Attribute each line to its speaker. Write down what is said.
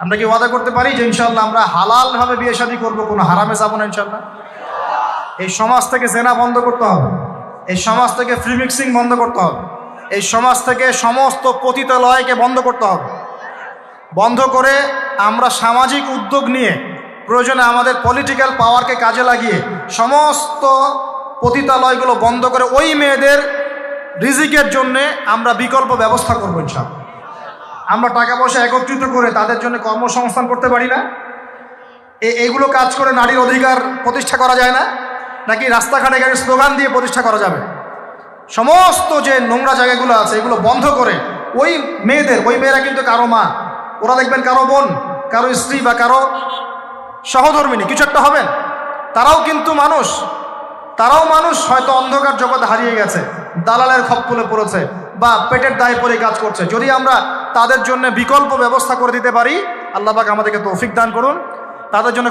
Speaker 1: আমরা কি ওয়াদা করতে পারি যে ইনশাআল্লাহ আমরা হালালভাবে বিয়ে শাদী করবো, কোনো হারামে যাবো না ইনশাআল্লাহ? এই সমাজ থেকে জেনা বন্ধ করতে হবে, এই সমাজ থেকে ফ্রি মিক্সিং বন্ধ করতে হবে, এই সমাজ থেকে সমস্ত পতিতালয়কে বন্ধ করতে হবে। বন্ধ করে আমরা সামাজিক উদ্যোগ নিয়ে প্রয়োজনে আমাদের পলিটিক্যাল পাওয়ারকে কাজে লাগিয়ে সমস্ত পতিতালয়গুলো বন্ধ করে ওই মেয়েদের রিজিকের জন্যে আমরা বিকল্প ব্যবস্থা করবো ইনশাআল্লাহ। আমরা টাকা পয়সা একত্রিত করে তাদের জন্য কর্মসংস্থান করতে পারি না? এইগুলো কাজ করে নারীর অধিকার প্রতিষ্ঠা করা যায় না? নাকি রাস্তাঘাটে গাড়ির স্লোগান দিয়ে প্রতিষ্ঠা করা যাবে? সমস্ত যে নোংরা জায়গাগুলো আছে এগুলো বন্ধ করে ওই মেয়েরা কিন্তু কারো মা, ওরা দেখবেন কারো বোন, কারো স্ত্রী বা কারো সহধর্মিনী কিছু একটা হবেন, তারাও কিন্তু মানুষ, তারাও মানুষ, হয়তো অন্ধকার জগতে হারিয়ে গেছে, দালালের খপ্পরে পড়েছে বা পেটের দায়ে পড়ে কাজ করছে। যদি আমরা তাদের জন্য বিকল্প ব্যবস্থা করে দিতে পারি, আল্লাহ পাক আমাদেরকে তৌফিক দান করুন। তাদের জন্য